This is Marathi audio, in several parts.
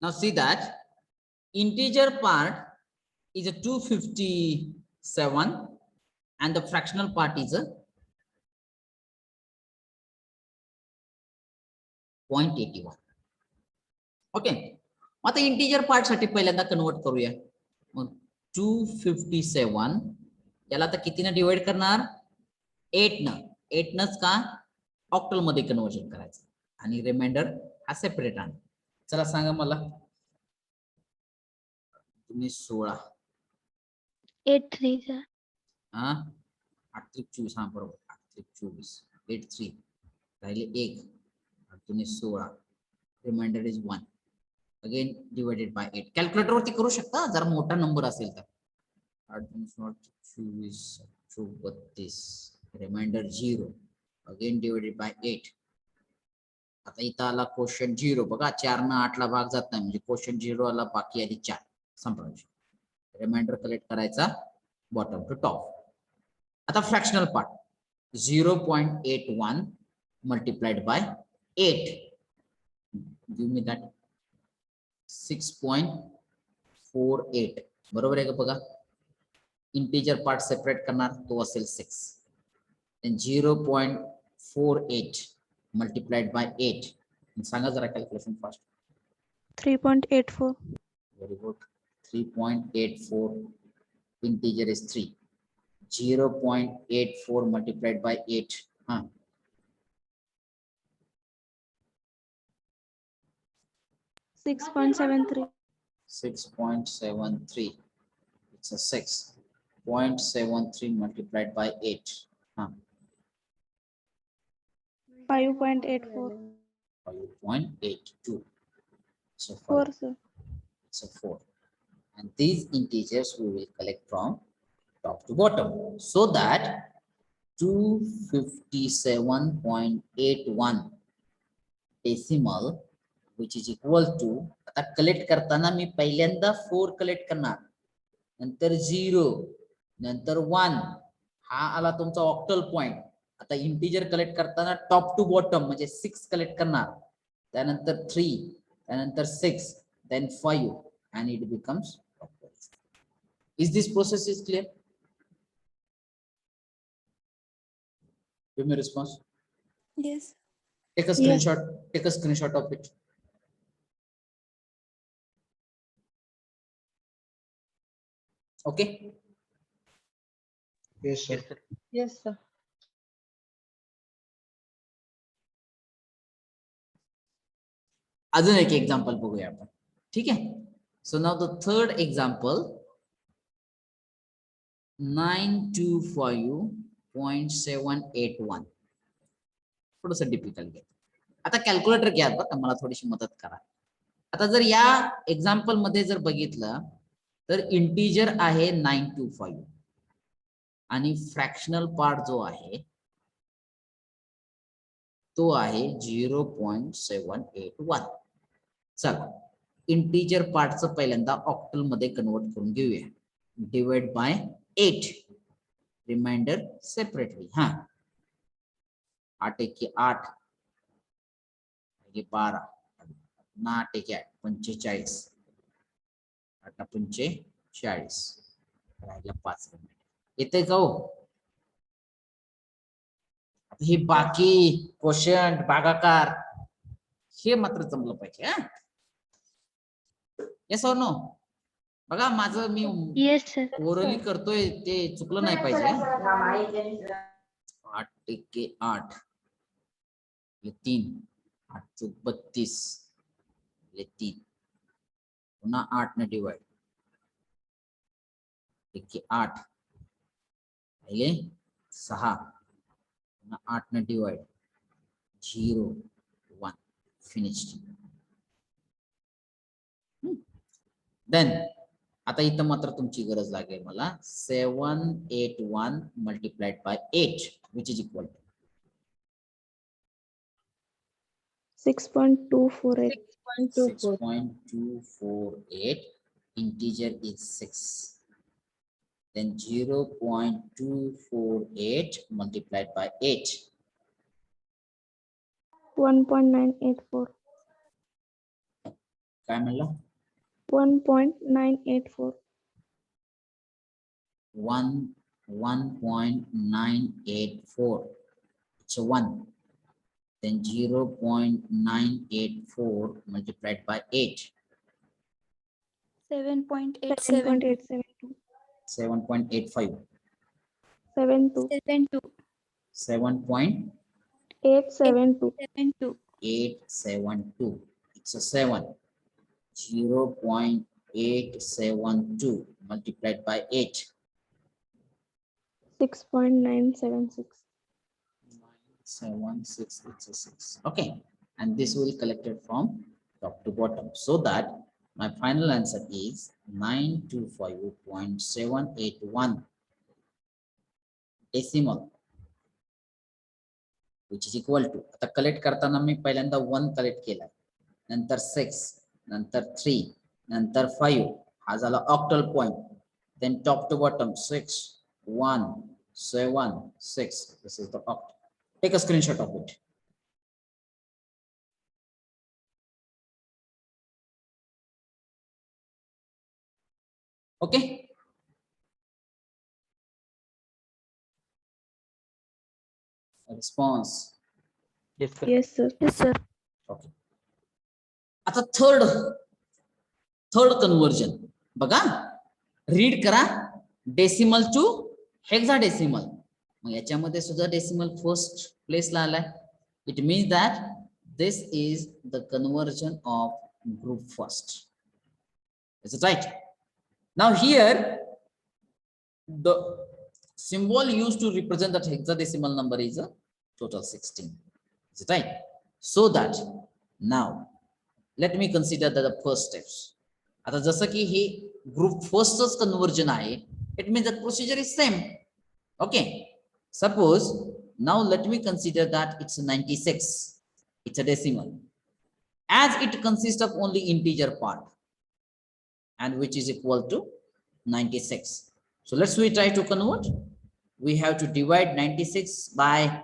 Now see that integer part is a 257 and the fractional part is a 0.81. Okay. आता इंटीजर पार्ट साठी पहिल्यांदा कन्वर्ट करूया. मग 257 याला आता कितीने डिवाइड करणार? 8 न. 8 नच का ऑक्टल मध्ये कन्वर्जन करायचं आणि रिमाइंडर हा सेपरेट आण. चला सांगा मला. तुम्ही 16 83 sir. हा 8 24 हा बरोबर 8 24 83 राहिले 1 तुम्ही 16 reminder is 1 again divided by 8. Calculator वरती करू शकता जर मोठा नंबर असेल तर. 8 24 32 रिमाइंडर 0 अगेन डिवाइडेड बाय 8. आता इथं आला क्वोशंट 0 बघा 4 न 8 ला भाग जात नाही म्हणजे क्वोशंट 0 आला बाकी आधी 4 संपला. रिमाइंडर कलेक्ट करायचा बॉटम टू टॉप. आता fractional part 0.81 multiplied by 8. Give me that 6.48 बरोबर आहे का बघा. इंटीजर पार्ट सेपरेट करणार तो असेल 6 and 0.48 multiplied by 8. सांगा जरा calculation fast. 3.84. Very good. 3.84 integer is 3. 0.84 multiplied by 8. 6.73. 6.73. It's a 6.73 multiplied by 8. 5.84. 5.82. So 4 sir. It's a 4. And these integers we will collect from top to bottom so that 257.81 decimal which is equal to आता कलेक्ट करताना मी पहिल्यांदा 4 कलेक्ट करणार नंतर 0 नंतर 1 हा आला तुमचा ऑक्टल पॉइंट. आता इंटीजर कलेक्ट करताना टॉप टू बॉटम म्हणजे 6 कलेक्ट करणार त्यानंतर 3 त्यानंतर 6 then 5 and it becomes octal. Is this process is clear? Give me a response. Yes. Take a screenshot. Take a screenshot of it. Okay. Yes, sir. Yes sir. अजून एक एक्झाम्पल बघूया आपण. ठीक आहे. So now the third example 925.781 थोडस डिफिकल्ट घ्या. आता कॅल्क्युलेटर घ्या बघा मला थोडीशी मदत करा. आता जर या एक्झाम्पल मध्ये जर बघितलं तर इंटीजर आहे 925 आणि फ्रॅक्शनल पार्ट जो आहे तो आहे 0.781. चला इंटीजर पार्टचं पहिल्यांदा ऑक्टल मध्ये कन्वर्ट करून घेऊया. Divide by 8 reminder separately. 8 1 8 12 8 1 8 45 8 45 राहिला 5 मिनिट येते का हो. हे बाकी क्वोशंट भागाकार हे मात्र जमलं पाहिजे. येस और नो. बघा माझं मी Yes sir. ओरली करतोय ते चुकलं नाही पाहिजे. 8 1 8 3 8 चौक 32 3 पुन्हा 8 ने डिवाइड 1 8 पहिले 6 पुन्हा 8 ने डिवाइड 0 1 फिनिश्ड. देन आता इथं मात्र तुमची गरज लागेल मला 781 multiplied by 8 which is equal to 6.248. 6.248. Integer is 6. Then 0.248 multiplied by 8. 1.984. काय म्हणला? 1.984. 1.984. It's a 1. Then 0.984 multiplied by 8. 7.872. 7.85. 72. 872. 872. It's a 7. 0.872 multiplied by 8. 6.976. 976. It's a 6. Okay. And this will collect it from top to bottom. So that my final answer is 925.781 decimal, which is equal to, आता कलेक्ट करताना मी पहिल्यांदा 1 कलेक्ट केला, नंतर 6, नंतर 3, नंतर 5, हा झाला octal point, then top to bottom 6 1 7 6. This is the oct. Take a screenshot of it. Okay. A response. Yes, sir. Yes, sir. Yes, sir. Okay. आता थर्ड कन्वर्जन बघा, रीड करा, डेसिमल टू हेक्साडेसिमल. मग याच्यामध्ये सुद्धा डेसिमल फर्स्ट प्लेसला आलाय. It means that this is the conversion of group first. Is it right? Now here the symbol used to represent that hexadecimal number is a total 16. Is it right? So that now let me consider the first steps. आता जसं की हे ग्रुप फर्स्टच कन्वर्जन आहे, it means that procedure is same. Okay, suppose now let me consider that it's 96. It's a decimal, as it consists of only integer part, and which is equal to 96. So let's we try to convert. We have to divide 96 by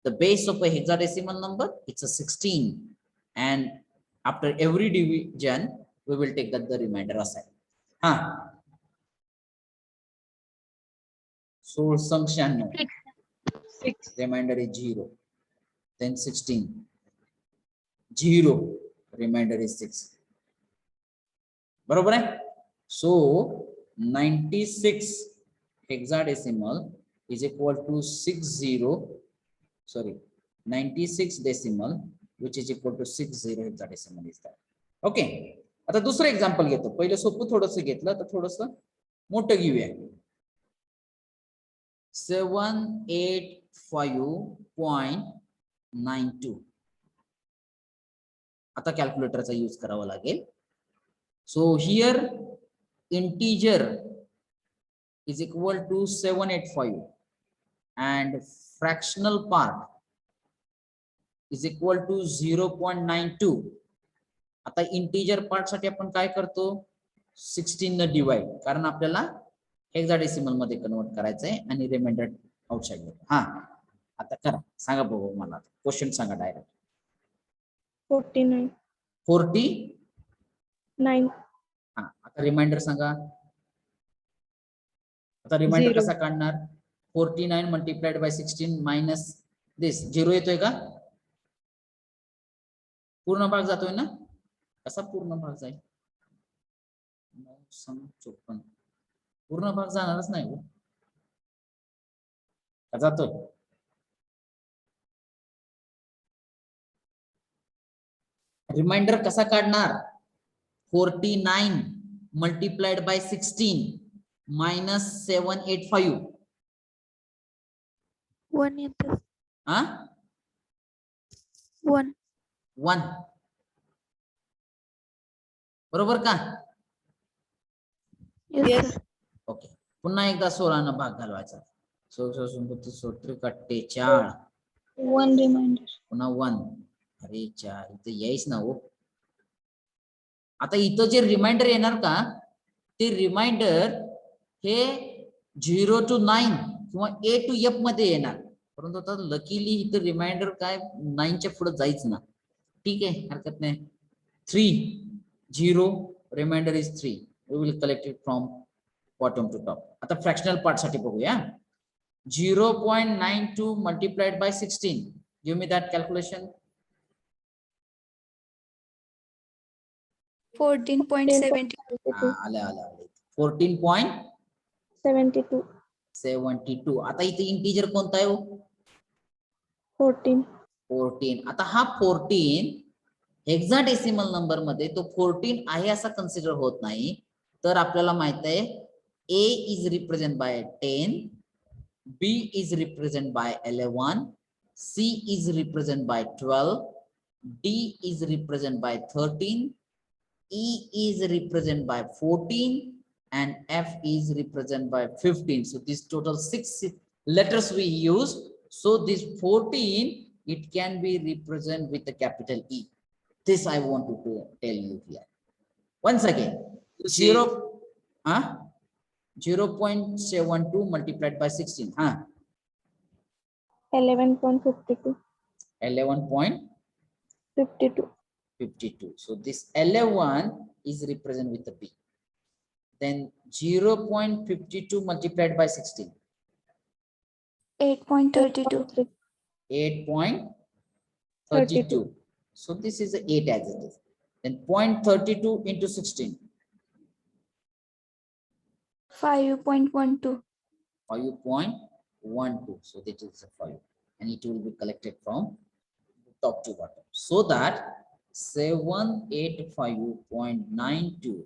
the base of a hexadecimal number. It's a 16, and after every division we will take that the remainder aside. So function 6. remainder is 0, then 16, 0, remainder is 6. बरोबर आहे? So 96 hexadecimal is equal to 96 decimal, which is equal to 60 hexadecimal is that. Okay. आता दुसरं एक्झाम्पल घेतो. पहिलं सोपं थोडंसं घेतलं, तर थोडंसं मोठं घेऊया. 785.92. आता कॅल्क्युलेटरचा यूज करावा लागेल. So here integer is equal to 785 and fractional part is equal to 0.92. आता इंटीजर पार्ट साठी आपण काय करतो, 16 न डिवाइड, कारण आपल्याला हेक्साडेसिमल मध्ये कन्वर्ट करायचंय आणि रिमाइंडर आउटसाइड घेतो. हा, आता करा, सांगा बघू मला क्वेश्चन सांगा डायरेक्ट. 49. 49. हा, आता रिमाइंडर सांगा. आता रिमाइंडर कसा काढणार? 49 मल्टिप्लाइड बाय 16 मायनस दिस, 0 येतोय का? पूर्ण भाग जातोय ना? कसा पूर्ण भाग जाईल? 954. पूर्ण भाग जाणारच नाही का जातोय? रिमाइंडर कसा काढणार? 49 मल्टिप्लाइड बाय 16 मायनस 785. 1 येतं. हा, 1. 1 बरोबर का? Yes, sir. ओके, पुन्हा एकदा 16 न भाग घालवायचा. 48. 1 reminder. पुन्हा 1. अरे चा, इथं यायच ना हो. आता इथं जे रिमाइंडर येणार का, ते रिमाइंडर हे 0 to 9 किंवा A to F मध्ये येणार. परंतु आता लकीली इथं रिमाइंडर काय 9च्या पुढे जायच ना. ठीक आहे, हरकत नाही. 3 0, remainder is 3. We will collect it from bottom to top. आता fractional part साठी बघूया. 0.92 multiplied by 16. Give me that calculation. 14.72. आले आले आले. 14.72. 72. आता इथे इंटीजर कोणता आहे हो? 14. 14. आता हा 14 हेक्साडेसिमल नंबर मध्ये तो 14 आहे असा कन्सिडर होत नाही. तर आपल्याला माहित आहे A is represented by 10, B is represented by 11, C is represented by 12, D is represented by 13, E is represented by 14, and F is represented by 15. So this total 6 letters we use. So this 14, it can be represented with the capital E. This I want to tell you here. Once again, 0.72 multiplied by 16. 11.52. 11.52. So this 11 is represented with the B. Then 0.52 multiplied by 16. 8.32. 8.32. So this is 8 as it is. Then 0.32 into 16. 5.12. 5.12. So that is a 5. And it will be collected from top to bottom. So that 785.92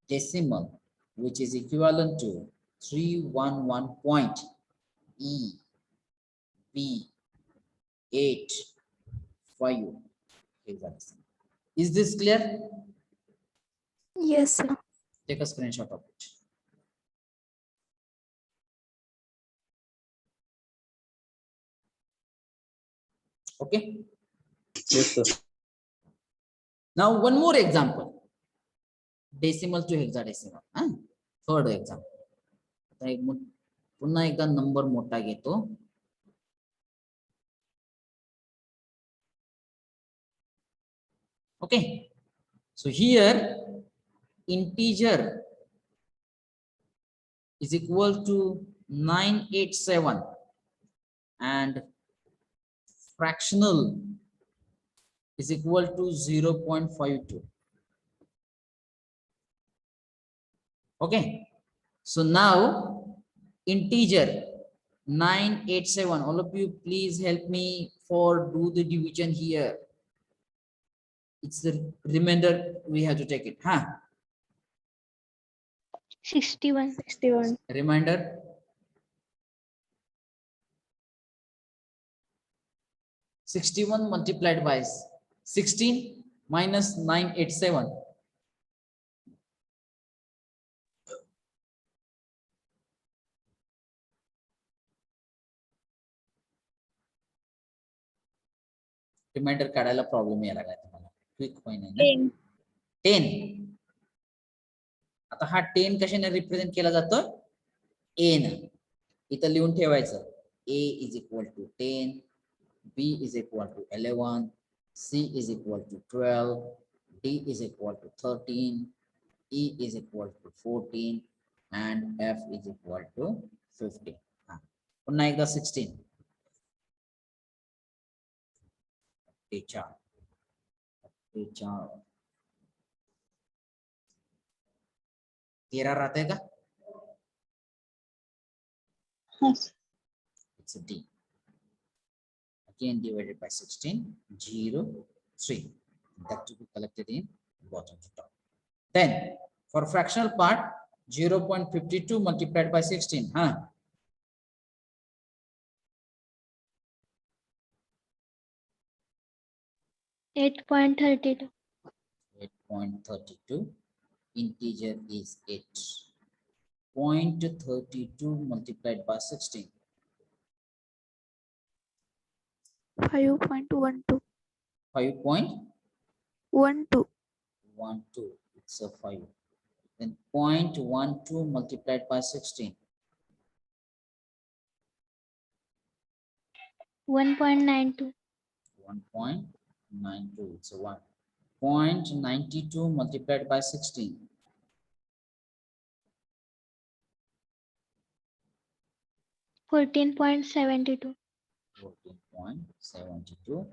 decimal, which is equivalent to 311 point E B 8 5 hexadecimal. Is this clear? Yes, sir. Take a screenshot of it. Okay. Yes, sir. Now one more example. Decimal to hexadecimal. Third example. आता एक पुन्हा एकदा नंबर मोठा घेतो. Okay. So here integer is equal to 987 and fractional is equal to 0.52. Okay. So now integer 987. All of you please help me for do the division here. It's the remainder we have to take it. 61. 61. Reminder. (61) multiplied by 16 minus 987. Reminder काढायला प्रॉब्लेम यायला लागला तुम्हाला. क्विक होईना ना. 10. आता हा 10 कशाने रिप्रेझेंट केला जातो? A ने. इथं लिहून ठेवायचं. A is equal to 10, B is equal to 11, C is equal to 12, D is equal to 13, E is equal to 14, and F is equal to 15. पुन्हा एकदा 16. 4. 13 रहता है का? Yes. It's a D. Again divided by 16, 0, 3. That to be collected in bottom to top. Then for fractional part, 0.52 multiplied by 16. 8.32. 8.32. Integer is 8. 0.32 multiplied by 16. 5.12. 5.12. It's a 5. Then 0.12 multiplied by 16. 1.92. 1.92. It's a 1. 0.92 multiplied by 16. 14.72. 14.72.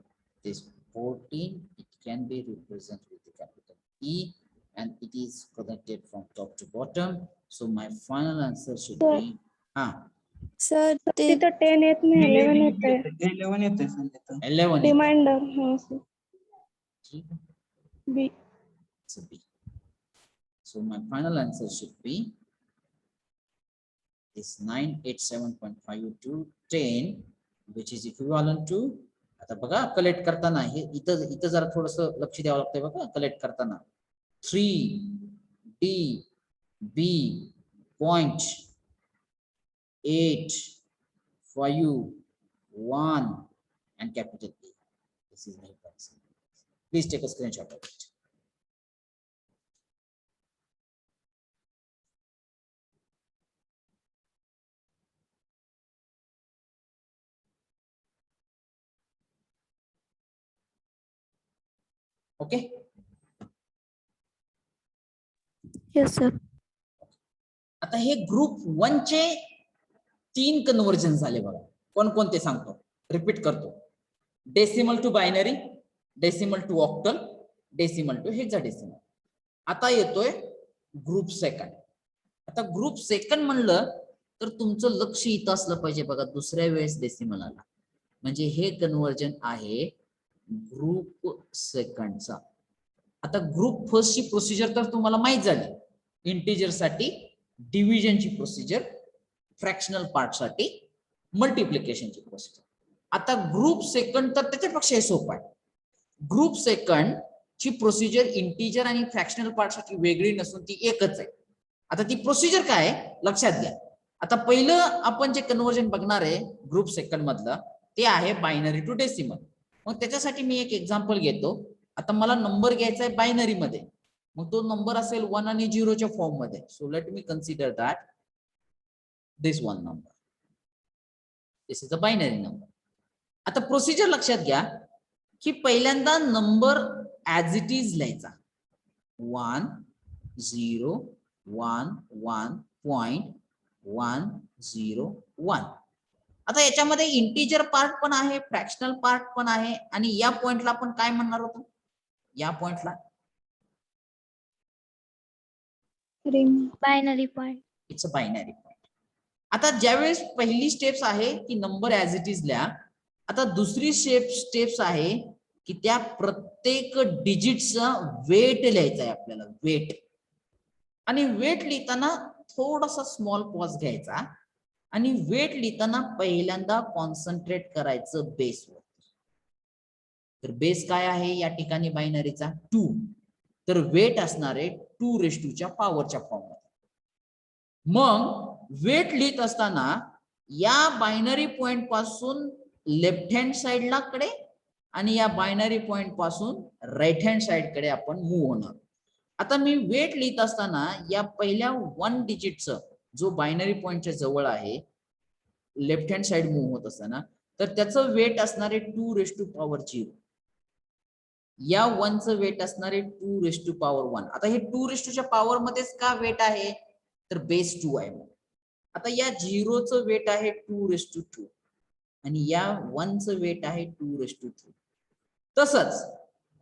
This 14, it can be represented with the capital E, and it is connected from top to bottom. So my final answer should be sir ते तिथं 10 येत नाही 11 येत आहे 11 येते सर तिथं. 11. रिमाइंडर हा सर ठीक. बी It's a B. So my final answer should be this 987.52 10, which is equivalent to, आता बघा कलेक्ट करताना हे इथं जरा थोडस लक्ष द्यावं लागतंय बघा कलेक्ट करताना. 3 D B 0.8 5 1 and capital E. This is the answer. Please take a screenshot of it. Okay. Yes sir आता हे ग्रुप 1 चे 3 कन्वर्जन झाले बघा. कोणते सांगतो, रिपीट करतो. Decimal to binary, decimal to octal, decimal to hexadecimal. आता येतोय ग्रुप सेकंड. आता ग्रुप सेकंड म्हणलं तर तुमचं लक्ष इथं असलं पाहिजे बघा, दुसऱ्या वेळेस डेसिमल आला म्हणजे हे कन्वर्जन आहे ग्रुप सेकंडचा. आता ग्रुप फर्स्ट ची प्रोसिजर तर तुम्हाला माहित झाली. इंटिजर साठी डिव्हिजनची प्रोसिजर, फ्रॅक्शनल पार्ट साठी मल्टिप्लिकेशनची प्रोसिजर. आता ग्रुप सेकंड तर त्याच्यापेक्षा सोपं आहे. ग्रुप सेकंड ची प्रोसिजर इंटिजर आणि फ्रॅक्शनल पार्ट साठी वेगळी नसून ती एकच आहे. आता ती प्रोसिजर काय आहे लक्षात घ्या. आता पहिलं आपण जे कन्वर्जन बघणार आहे ग्रुप सेकंड मधलं ते आहे बायनरी टू डेसिमल. मग त्याच्यासाठी मी एक एक्झाम्पल घेतो. आता मला नंबर घ्यायचा आहे बायनरी मध्ये, मग तो नंबर असेल 1 आणि 0 च्या फॉर्म मध्ये. So let me consider that this one number, this is a binary number. आता प्रोसिजर लक्षात घ्या की पहिल्यांदा नंबर ऍज इट इज लिहायचा. 1 0 1 1.101. आता याच्यामध्ये इंटिजर पार्ट पण आहे, फ्रॅक्शनल पार्ट पण आहे, आणि या पॉइंटला आपण काय म्हणणार होतो, या पॉइंटला binary point. It's a binary point. आता ज्यावेळेस पहिली स्टेप्स आहे की नंबर ऍज इट इज लिहा. आता दुसरी स्टेप्स आहे की त्या प्रत्येक डिजिटचा वेट लिहायचा आहे आपल्याला, वेट. आणि वेट लिहिताना थोडासा स्मॉल पॉज घ्यायचा आणि वेट लिहिताना पहिल्यांदा कॉन्सन्ट्रेट करायचं बेसवर. तर बेस काय आहे या ठिकाणी बायनरीचा 2, तर वेट असणार आहे 2 च्या पॉवरच्या फॉर्म मध्ये. मग वेट लिहित असताना या बायनरी पॉइंट पासून लेफ्ट हँड साइडला कडे आणि या बायनरी पॉइंट पासून राईट हँड साइड कडे आपण मूव्ह होणार. आता मी वेट लिहित असताना या पहिल्या 1 डिजिटचं जो बायनरी पॉइंटच्या जवळ आहे लेफ्ट हँड साइड मूव्ह होत असताना, तर त्याचं वेट असणार आहे 2 या 1चं वेट असणार आहे 2 आता हे 2 पॉवर मध्येच का वेट आहे तर बेस 2 आहे. आता या 0चं वेट आहे 2 आणि या 1चं वेट आहे 2 तसंच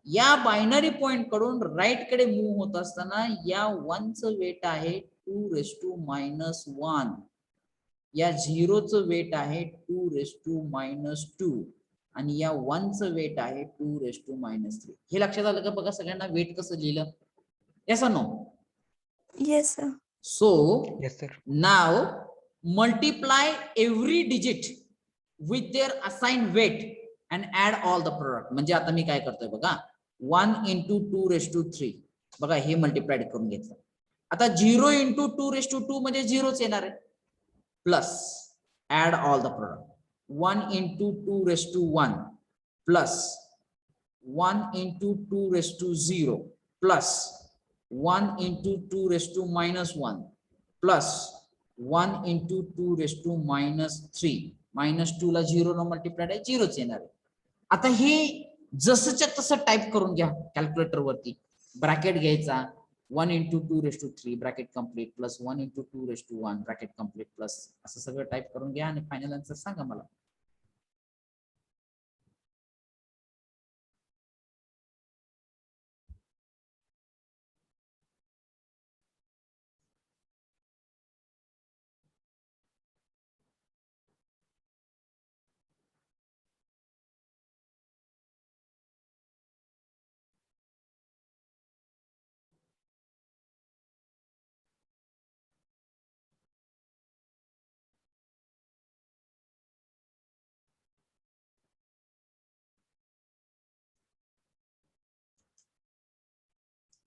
या बायनरी पॉइंट कडून राईट कडे मूव्ह होत असताना या 1चं वेट आहे 2 या 0चं वेट आहे 2 आणि या 1चं वेट आहे 2 हे लक्षात आलं का बघा सगळ्यांना वेट कसं लिहिलं. येस और no? Yes sir So Yes, sir. now multiply every digit with their assigned weight and add all the product. म्हणजे आता मी काय करतोय बघा 1 into 2 बघा हे मल्टिप्लाइड करून घेतलं. आता 0 into 2 म्हणजे 0च येणार आहे. Plus add all the product 1 into 2 plus 1 into 2 plus 1 into 2 plus 1 into 2 -3 -2 ला 0 न मल्टिप्लाइड आहे 0च येणार आहे. आता हे जसंच्या तसं टाईप करून घ्या कॅल्क्युलेटर वरती. ब्रॅकेट घ्यायचा 1 into 2 raised to 3 bracket complete plus 1 into 2 raised to 1 bracket complete plus असं सगळं टाईप करून घ्या आणि फायनल आन्सर सांगा मला.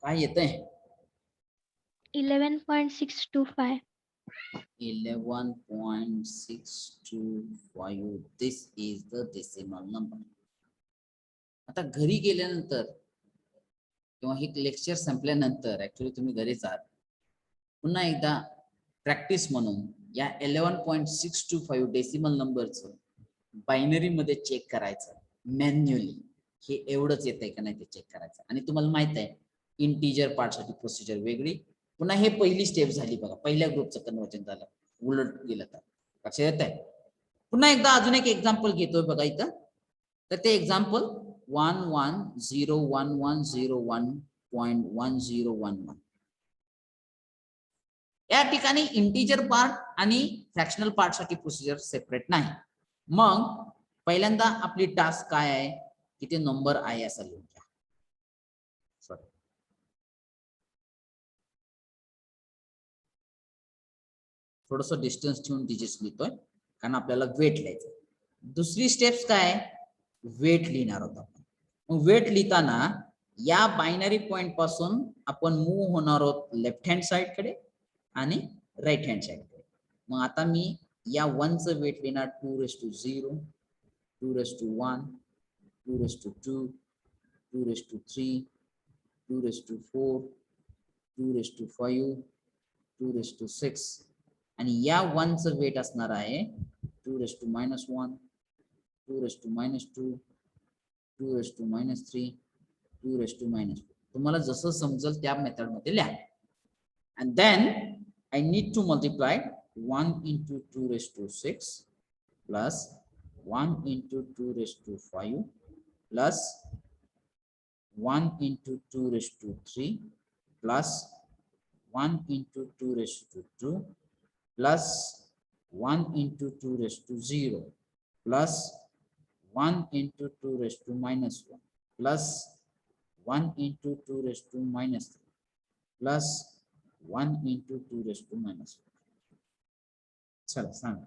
काय येतंय? 11.625. 11.625. This is the decimal number. आता घरी गेल्यानंतर किंवा हे लेक्चर संपल्यानंतर ऍक्च्युली तुम्ही घरी जाल, पुन्हा एकदा प्रॅक्टिस म्हणून या 11.625 डेसिमल नंबरचं बायनरी मध्ये चेक करायचं मॅन्युअली. हे एवढंच येतंय का नाही ते चेक करायचं. आणि तुम्हाला माहित आहे इंटिजर पार्टसाठी प्रोसिजर वेगळी. पुन्हा हे पहिली स्टेप झाली बघा, पहिल्या ग्रुपचं कन्वर्जन झालं, उलट गेलं तर लक्षात येत आहे. पुन्हा एकदा अजून एक एक्झाम्पल घेतोय बघा इथं. तर ते एक्झाम्पल 110101.1011. या ठिकाणी इंटिजर पार्ट आणि फ्रॅक्शनल पार्ट साठी प्रोसिजर सेपरेट नाही. मग पहिल्यांदा आपली टास्क काय आहे की ते नंबर आहे असं लिहून घ्या. सॉरी, थोडस डिस्टन्स ठेवून डिजिट्स लिहितोय कारण आपल्याला वेट लिहायचं. दुसरी स्टेप्स काय, वेट लिहिणार आहोत आपण. मग वेट लिहिताना या बायनरी पॉइंट पासून आपण मूव्ह होणार आहोत लेफ्ट हँड साइड कडे आणि राईट हँड साइड कडे. मग आता मी या 1 चं वेट लिहिणार 2 raised to 0, 2 raised to 1, 2 raised to 2, 2 raised to 3, 2 raised to 4, 2 raised to 5, 2 raised to 6. आणि या 1 चं वेट असणार आहे 2 raised to -1, 2 raised to -2, 2 raised to -3, 2 raised to -4. तुम्हाला जसं समजेल त्या मेथड मध्ये लिहा. And then I need to multiply 1 into 2 raised to 6 plus 1 into 2 raised to 5 plus 1 into 2 raised to 3 plus 1 into 2 raised to 2 plus 1 into 2 raised to 0 plus 1 into 2 raised to -1 plus 1 into 2 raised to -3 plus 1 into 2 raised to -1. चला सांगा.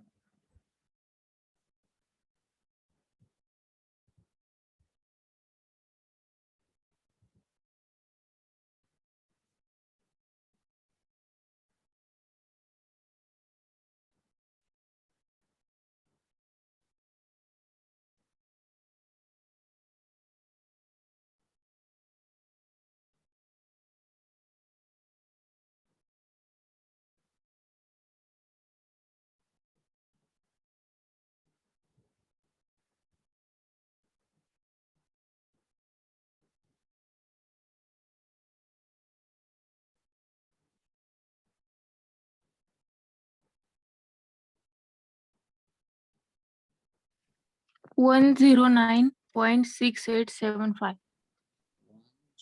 One 109.6875.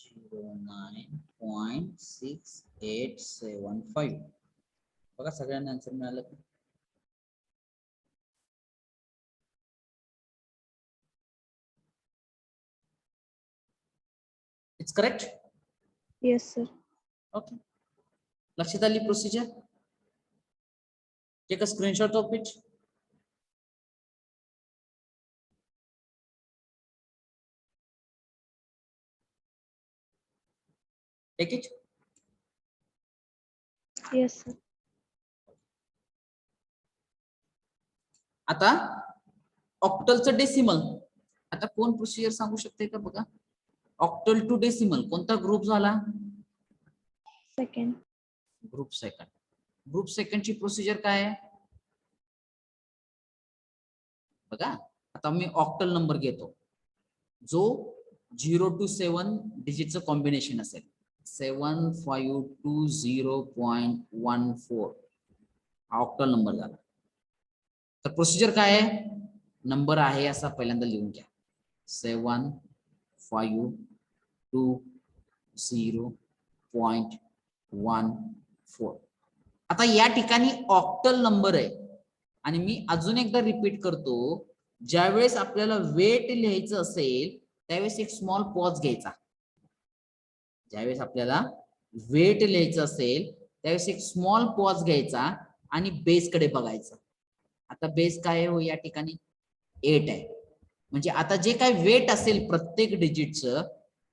109.6875. बघा सगळ्यांना आन्सर मिळालं. It's correct. Yes, sir. Okay, लक्षात आली procedure. Take a screenshot of it. Take it. Yes, sir. आता ऑक्टलचं डेसिमल. आता कोण प्रोसिजर सांगू शकते का बघा. ऑक्टल टू डेसिमल कोणता ग्रुप झाला? Second. Group second. ग्रुप सेकंडची प्रोसिजर काय आहे बघा. आता मी ऑक्टल नंबर घेतो जो 0 to 7 डिजिटचं कॉम्बिनेशन असेल 7520.14 हा ऑक्टल नंबर झाला. तर प्रोसिजर काय आहे, नंबर आहे असा पहिल्यांदा लिहून घ्या 7520.14. आता या ठिकाणी ऑक्टल नंबर आहे आणि मी अजून एकदा रिपीट करतो, ज्यावेळेस आपल्याला वेट लिहायचं असेल त्यावेळेस एक स्मॉल पॉज घ्यायचा. ज्यावेळेस आपल्याला वेट लिहायचं असेल त्यावेळेस एक स्मॉल पॉज घ्यायचा आणि बेस कडे बघायचं. आता बेस काय हो या ठिकाणी 8 आहे, म्हणजे आता जे काय वेट असेल प्रत्येक डिजिटचं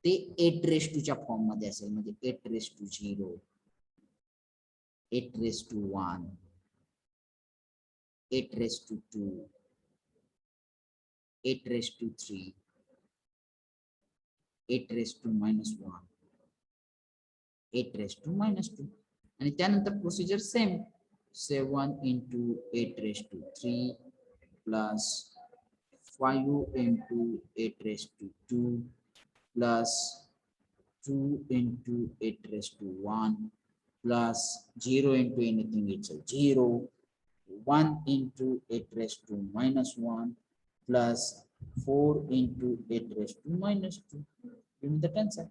ते 8 फॉर्म मध्ये असेल, म्हणजे 8 0, 8 1, 8 2, 8 3, 8 -1, 8 आणि त्यानंतर procedure same 7 into 8 3 plus 5 into 8 2 plus 2 into 8 plus 0 into anything, it's a 0, 1 into 8 plus 4 into 8 give me the answer.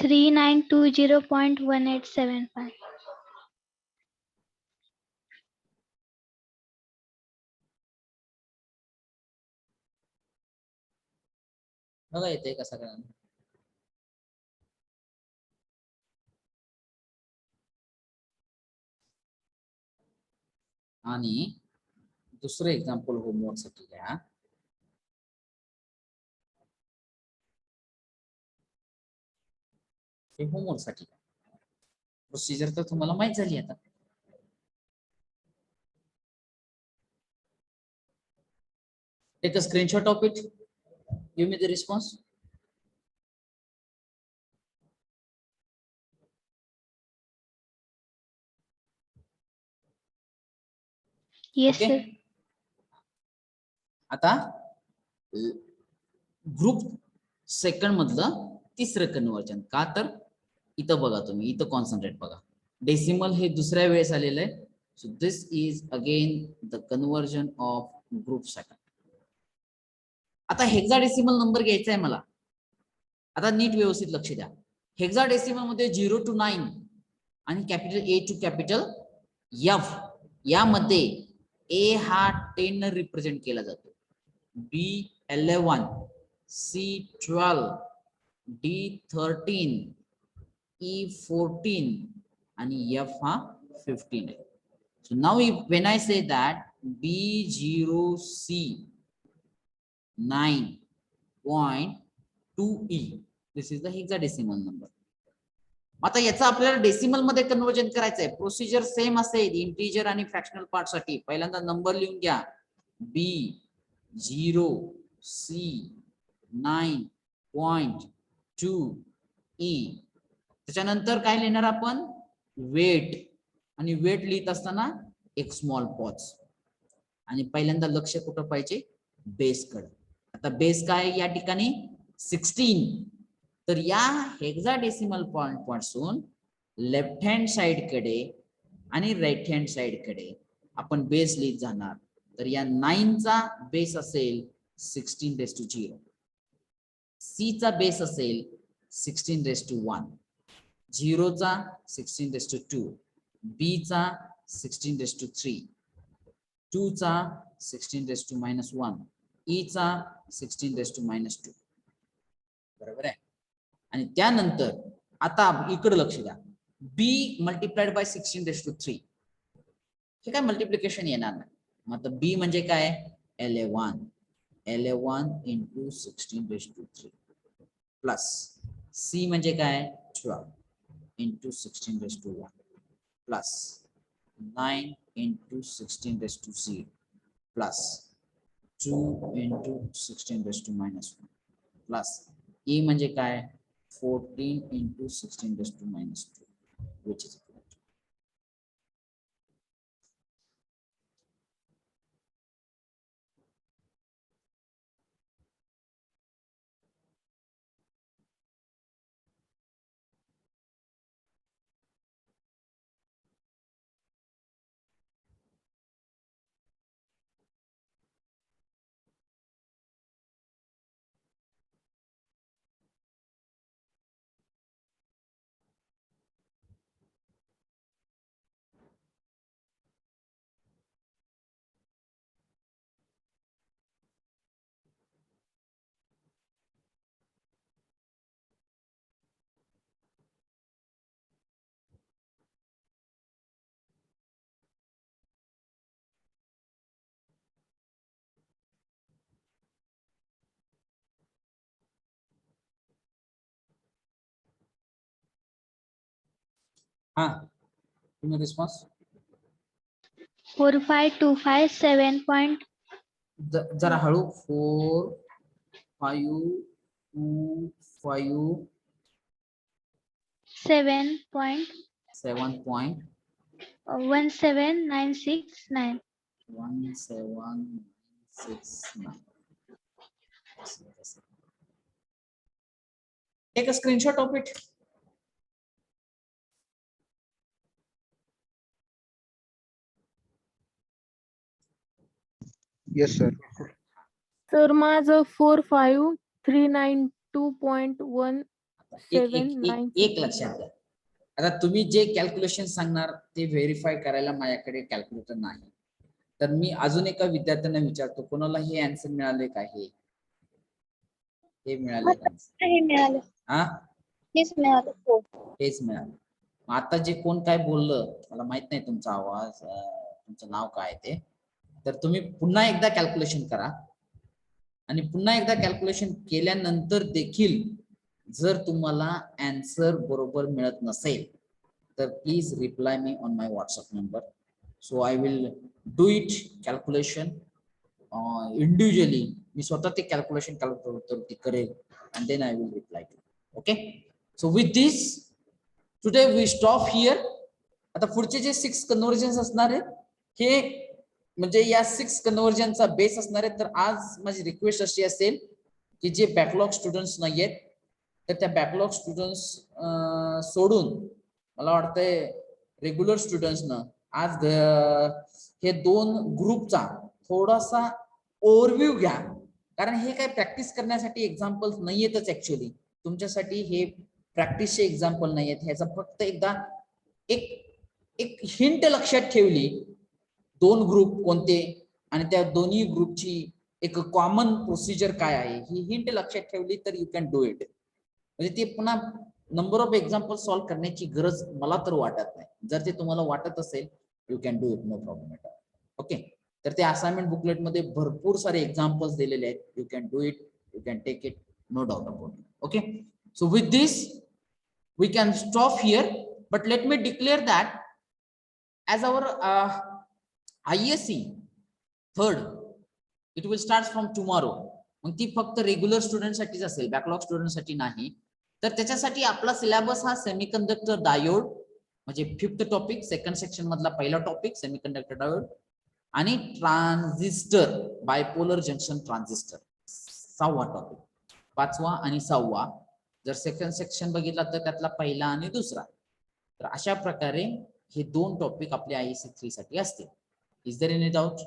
Three nine two 0.1875. बघा येते कसा काय. आणि दुसरं एक्झाम्पल होमवर्क साठी घ्या. हे होमवर्क साठी प्रोसिजर तर तुम्हाला माहित झाली आता. Take a screenshot of it. Give me the response. Yes, Okay. sir. आता ग्रुप सेकंड मधलं तिसरं कन्वर्जन का, तर इथं बघा तुम्ही, इथं कॉन्सन्ट्रेट बघा. डेसिमल हे दुसऱ्या वेळेस आलेलं आहे. So this is again the conversion of group second. आता हेक्साडेसिमल नंबर घ्यायचा आहे मला. आता नीट व्यवस्थित लक्ष द्या. हेक्साडेसिमल मध्ये 0 to 9 आणि capital A to capital F, यामध्ये ए हा 10 ने रिप्रेझेंट केला जातो, बी 11, सी 12, डी 13, ई 14 आणि एफ हा 15 आहे. So now when I say that B0C 9.2E, this is the hexadecimal number. आता याचा आपल्याला डेसिमल मध्ये कन्वर्जन करायचं आहे. प्रोसिजर सेम असेल इंटिजर आणि फ्रॅक्शनल पार्ट साठी. पहिल्यांदा नंबर लिहून घ्या B0C 9.2E. त्याच्यानंतर काय लिहिणार आपण, वेट, आणि वेट लिहित असताना एक स्मॉल पॉज. आणि पहिल्यांदा लक्ष कुठं पाहिजे, बेस कडे. आता बेस काय या ठिकाणी 16. तर या हेक्साडेसिमल पॉइंट पासून लेफ्ट हँड साइड कडे आणि राईट हँड साइड कडे आपण बेस लिहित जाणार. तर या 9 चा बेस असेल 16 सी चा बेस असेल 16 0 चा 16 बी चा 16 2 चा 16 ई चा 16 बरोबर आहे. आणि त्यानंतर आता इकडे लक्ष द्या, बी मल्टिप्लाइड बाय 16 हे काय मल्टिप्लिकेशन येणार नाही. मग आता बी म्हणजे काय, 11 into 16 प्लस सी म्हणजे काय 12 into 16 plus 9 into 16 raised to 0 plus 2 into 16 raised to minus 1 plus e म्हणजे काय 14 into 16 raised to minus 2 which is equal to हा तुम्ही रिस्पॉन्स 4525 जरा हळू 4 5 2 5 7.1769 1769 take a screenshot of it Yes, sir. Sir माझं 45392.179 एक लक्षात घ्या आता तुम्ही जे कॅल्क्युलेशन सांगणार ते व्हेरीफाय करायला माझ्याकडे कॅल्क्युलेटर नाही तर मी अजून एका विद्यार्थ्यांना विचारतो कोणाला हे आन्सर मिळाले का हे मिळाले का हे मिळालं हा हेच मिळालं हो हेच मिळालं मग आता जे कोण काय बोललं मला माहित नाही तुमचा आवाज तुमचं नाव काय ते तर तुम्ही पुन्हा एकदा कॅल्क्युलेशन करा आणि पुन्हा एकदा कॅल्क्युलेशन केल्यानंतर देखील जर तुम्हाला आन्सर बरोबर मिळत नसेल तर please reply me on my WhatsApp number so I will do it calculation individually मी स्वतः ते कॅल्क्युलेशन ते करेल and then I will reply to okay so with this today we stop here आता पुढचे जे 6 कन्व्हर्जन्स असणार आहेत हे म्हणजे या 6 कन्व्हर्जनचा बेस असणार आहे तर आज माझी रिक्वेस्ट अशी असेल की जे बॅकलॉग स्टुडंट्स नाहीयेत तर त्या बॅकलॉग स्टुडंट्स सोडून मला वाटतंय रेग्युलर स्टुडंट्सनं आज हे 2 ग्रुपचा थोडासा ओव्हरव्ह्यू घ्या कारण हे काय प्रॅक्टिस करण्यासाठी एक्झाम्पल्स नाहीयेतच ऍक्च्युअली तुमच्यासाठी हे प्रॅक्टिसचे एक्झाम्पल नाहीयेत ह्याचा फक्त एकदा एक हिंट लक्षात ठेवली 2 ग्रुप कोणते आणि त्या दोन्ही ग्रुपची एक कॉमन प्रोसिजर काय आहे ही हिंट लक्षात ठेवली तर यू कॅन डू इट म्हणजे ते पुन्हा नंबर ऑफ एक्झाम्पल सॉल्व्ह करण्याची गरज मला तर वाटत नाही जर ते तुम्हाला वाटत असेल you can do it no problem at all okay तर ते असाइनमेंट बुकलेट मध्ये भरपूर सारे एक्झाम्पल्स दिलेले आहेत you can do it you can take it no doubt about it okay so with this we can stop here but let me declare that as our ISC third it will start from tomorrow मग ती फक्त रेग्युलर स्टुडंट साठीच असेल बॅकलॉग स्टुडंट साठी नाही तर त्याच्यासाठी आपला सिलेबस हा सेमीकंडक्टर डायोड म्हणजे 5th टॉपिक सेकंड सेक्शन मधला पहिला टॉपिक सेमीकंडक्टर डायोड आणि ट्रान्झिस्टर बायपोलर जंक्शन ट्रान्झिस्टर 6वा टॉपिक 5वा आणि 6वा जर सेकंड सेक्शन बघितला तर त्यातला पहिला आणि दुसरा तर अशा प्रकारे हे 2 टॉपिक आपले ISC 3 साठी असतील इज देयर एनी डाऊट